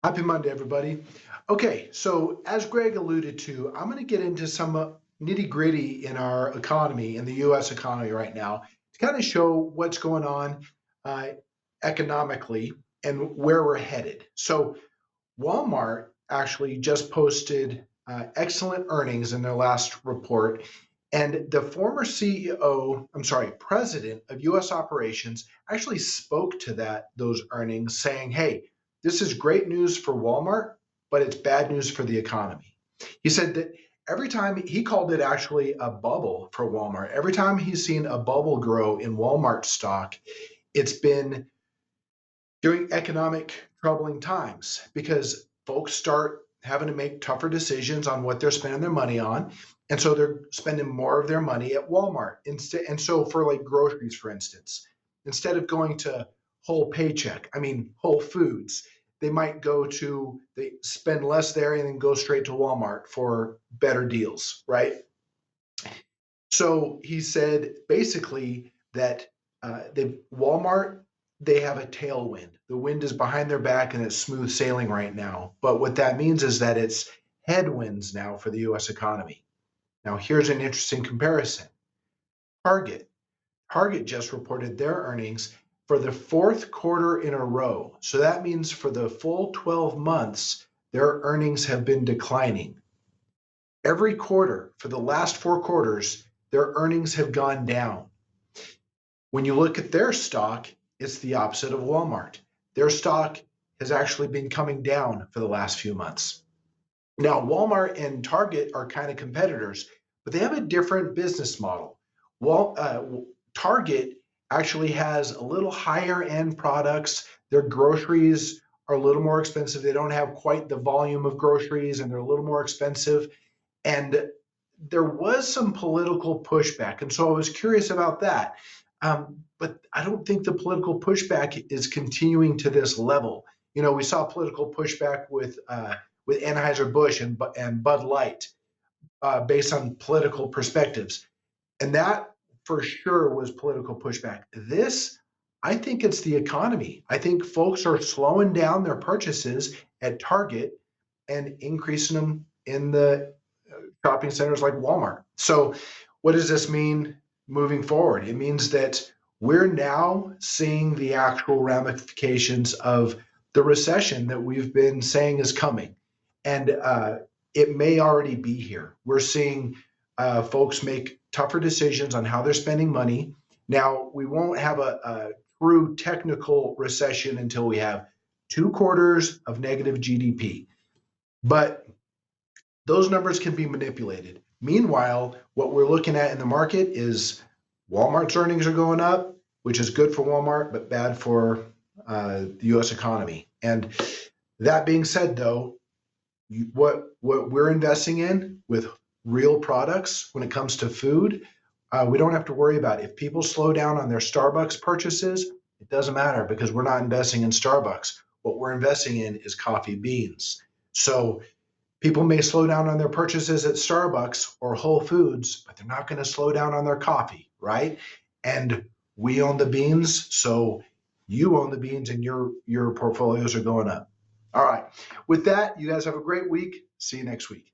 Happy Monday, everybody. Okay, so as Greg alluded to, I'm going to get into some nitty gritty in our economy, in the US economy right now, to kind of show what's going on uh, economically and where we're headed. So, Walmart actually just posted excellent earnings in their last report. And the former president of US operations actually spoke to those earnings saying, hey, this is great news for Walmart, but it's bad news for the economy. He said that every time he called it actually a bubble for Walmart, every time he's seen a bubble grow in Walmart stock, it's been during economic troubling times because folks start having to make tougher decisions on what they're spending their money on. And so they're spending more of their money at Walmart instead. And so for like groceries, for instance, instead of going to Whole Foods, they might they spend less there and then go straight to Walmart for better deals, right? So he said basically that Walmart, they have a tailwind. The wind is behind their back and it's smooth sailing right now. But what that means is that it's headwinds now for the US economy. Now, here's an interesting comparison. Target. Target just reported their earnings for the fourth quarter in a row. So that means for the full 12 months, their earnings have been declining. Every quarter for the last 4 quarters, their earnings have gone down. When you look at their stock, it's the opposite of Walmart. Their stock has actually been coming down for the last few months. Now, Walmart and Target are kind of competitors, but they have a different business model. Target actually has a little higher end products. Their groceries are a little more expensive. They don't have quite the volume of groceries and they're a little more expensive. And there was some political pushback. And so I was curious about that. But I don't think the political pushback is continuing to this level. You know, we saw political pushback with Anheuser-Busch and Bud Light based on political perspectives. And that for sure was political pushback. This, I think it's the economy. I think folks are slowing down their purchases at Target and increasing them in the shopping centers like Walmart. So, what does this mean moving forward? It means that we're now seeing the actual ramifications of the recession that we've been saying is coming. And it may already be here. We're seeing folks make tougher decisions on how they're spending money. Now, we won't have a true technical recession until we have 2 quarters of negative GDP. But those numbers can be manipulated. Meanwhile, what we're looking at in the market is Walmart's earnings are going up, which is good for Walmart, but bad for the US economy. And that being said, though, what we're investing in with real products when it comes to food, we don't have to worry about it. If people slow down on their Starbucks purchases, it doesn't matter because we're not investing in Starbucks. What we're investing in is coffee beans. So people may slow down on their purchases at Starbucks or Whole Foods, but they're not going to slow down on their coffee, right? And we own the beans, so you own the beans and your portfolios are going up. All right. With that, you guys have a great week. See you next week.